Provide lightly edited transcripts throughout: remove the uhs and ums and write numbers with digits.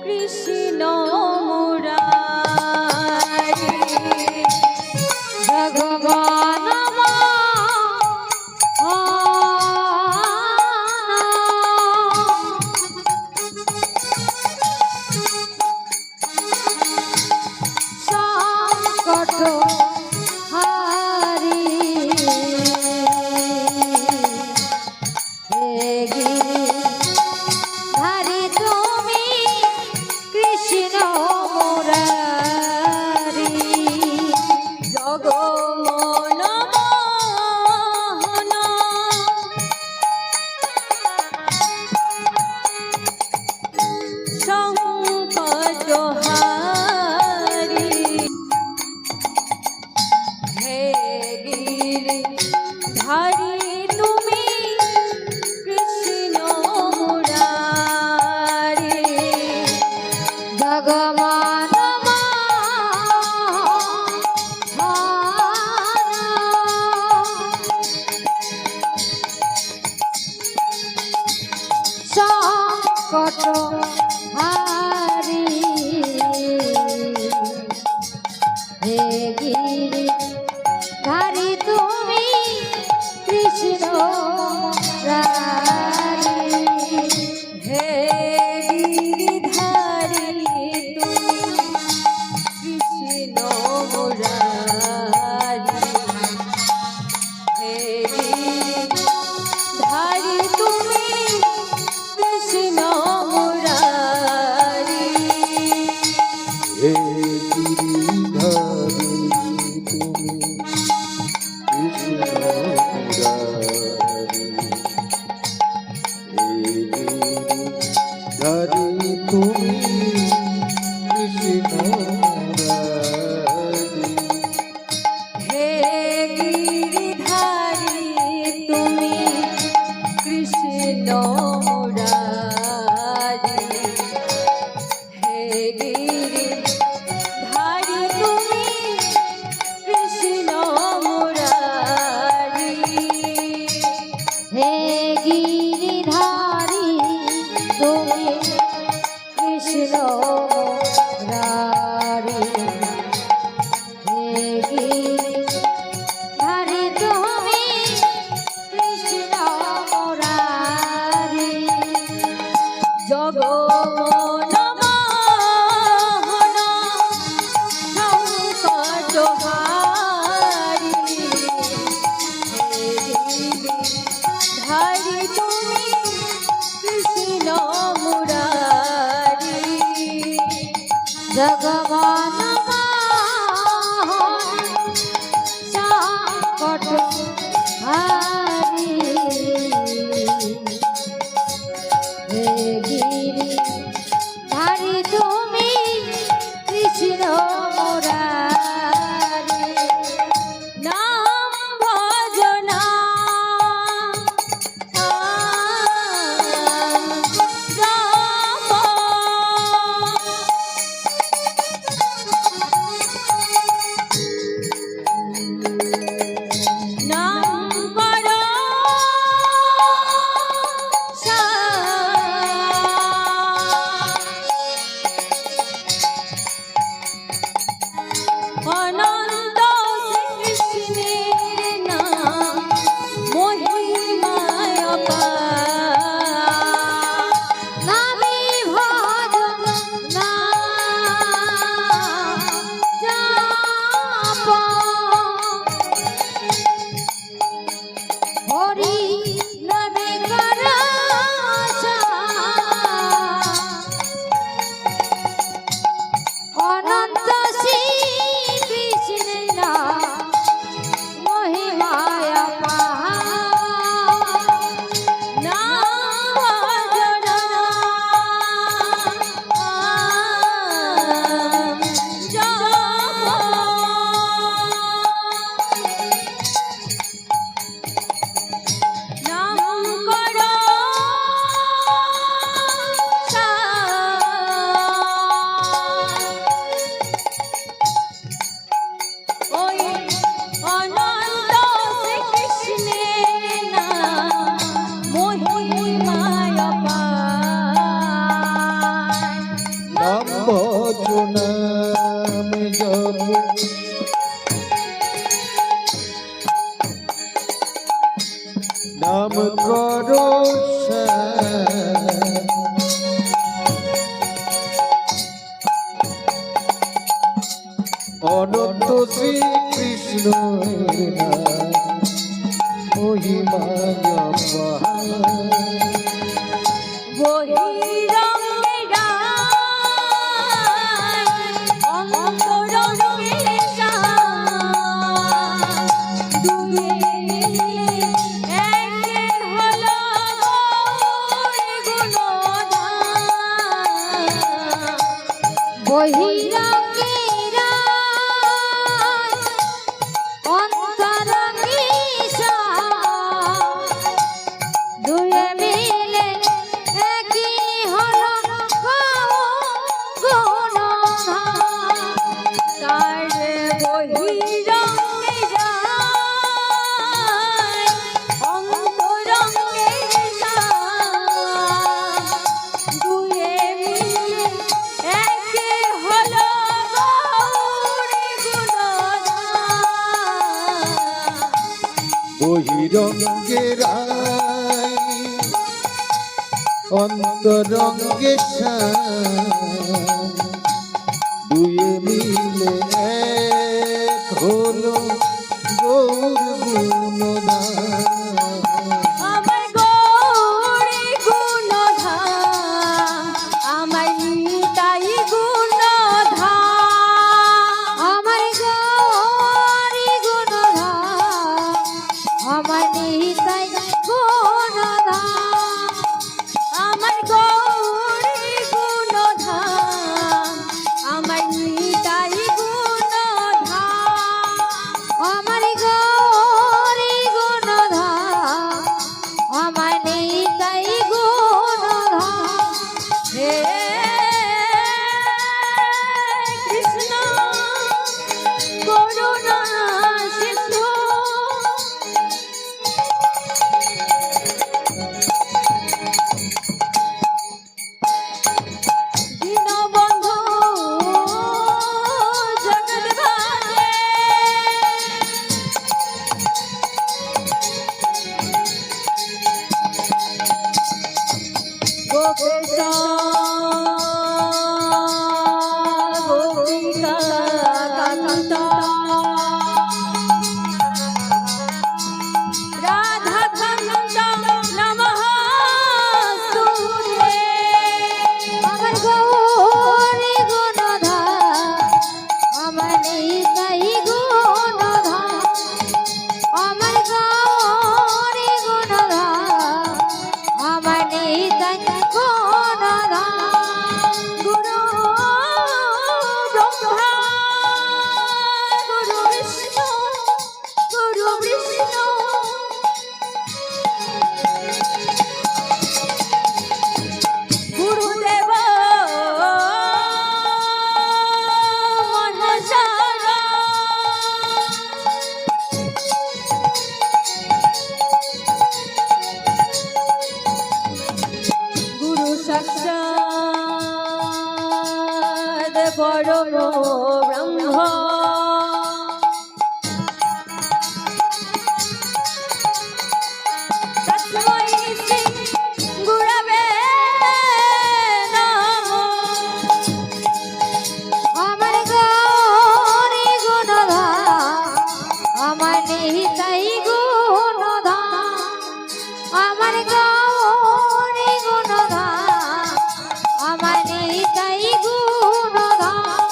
কৃষ্ণ মুরারি ভগবান কত হারি হে গিরি ধারি তুমি কৃষ্ণ মুরারি হে গিরি ধারি তুমি কৃষ্ণ মুরারি হে গিরি ধারি তুমি কৃষ্ণ মুরারি হে গিরিধারী তুমি কৃষ্ণ মুরারি হে গিরিধারী তুমি কৃষ্ণ মুরারি হে গিরিধারী তুমি কৃষ্ণ মুরারি হে গিরিধারী তুমি কৃষ্ণ মুরারি হে গিরিধারী তুমি কৃষ্ণ মুরারি হে গিরিধারী তুমি কৃষ্ণ মুরারি জগমোহন সংকটহারি হে গিরিধারী তুমি কৃষ্ণ মুরারি জগমোহন সংকটহারি হে গিরিধারী তুমি কৃষ্ণ মুরারি নাম ভজনা রাম ভজনাম জপ নাম করো অনন্ত শ্রীকৃষ্ণ মহিমা জপা বহিরঙ্গে গায় অন্তরঙ্গে গায় দুয়ে মিলে একে হলো গুণগান বহিরঙ্গে গায় অন্তরঙ্গে গায় দুয়ে মিলে একই হলো গুণগান তার বহিরঙ্গে যায় অন্তরঙ্গে যায় দুয়ে মিলে একই হলো গুণগান বহিরঙ্গে রায় অন্তরঙ্গে দুয়ে মিলে এক হলো গৌর গুণদান আমার গৌরী গুণধাম আমার নিতাই গুণধাম আমার গৌরী গুণধাম আমার নিতাই গুণধাম আমার গৌরী গুণধাম আমার নিতাই গুণধাম আমার গৌরী গুণধাম আমার নিতাই গুণধাম হে কৃষ্ণ করুণা সিন্ধু দীনবন্ধু জগদ্ধাত্রী গোপেশ গোপিকা কান্ত রাধা কান্ত নমঃ স্তুতে আমার গৌরী গুণধাম আমার নিতাই গুণধাম আমার গৌরী গুণধাম আমার নিতাই গুণধাম গুরু ব্রহ্মা গুরু বিষ্ণু গুরুদেব মহেশ্বর গুরু সাক্ষাৎ পরম ব্রহ্ম তস্मै শ্রী গুরবে নমঃ আমার গৌরী গুণধাম আমার নিতাই গুণধাম আমার গৌরী গুণধাম আমার নিতাই গুণধাম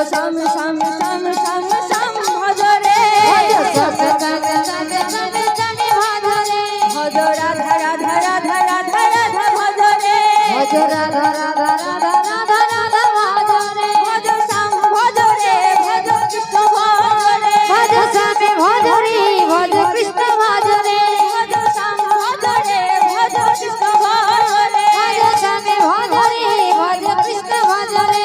শ্যাম শ্যাম শ্যাম শ্যাম শ্যাম ভজ রে ভজ রাধা রাধা রাধা রাধা রাধা ভজ রে ভজ শ্যাম ভজ রে ভজ কৃষ্ণ ভজ রে ভজ শ্যাম ভজ রে ভজ কৃষ্ণ ভজ রে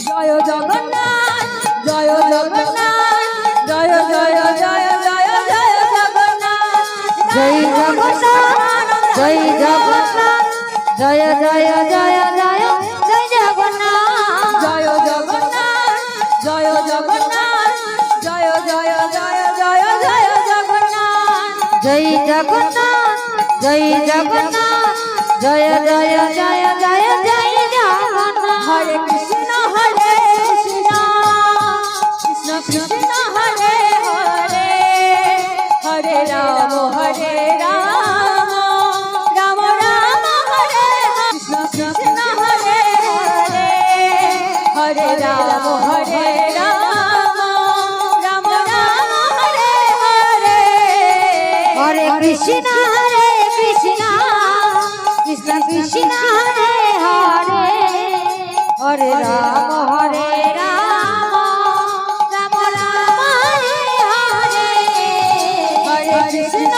জয় জগন্নাথ জয় জগন্নাথ জয় জয় জয় জয় জয় জগন্নাথ জয় জগন্নাথ জয় জগন্নাথ জয় জয় জয় জয় জয় জগন্নাথ জয় জগন্নাথ জয় জগন্নাথ জয় জয় জয় জয় জয় জগন্নাথ জয় জগন্নাথ জয় জগন্নাথ জয় জয় জয় জয় জয় জগন্নাথ হরে কৃষ্ণ কৃষ্ণ কৃষ্ণ হরে হরে হরে রাম রাম রাম হরে হরে কৃষ্ণ কৃষ্ণ হরে হরে হরে রাম রাম রাম হরে হরে হরে কৃষ্ণ কৃষ্ণ কৃষ্ণ হরে হরে হরে রাম রাম রাম হরে হরে হরে কৃষ্ণ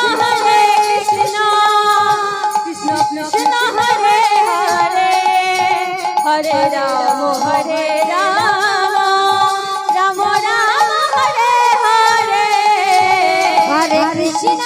কৃষ্ণ কৃষ্ণ হরে হরে হরে রাম রাম রাম হরে হরে হরে কৃষ্ণ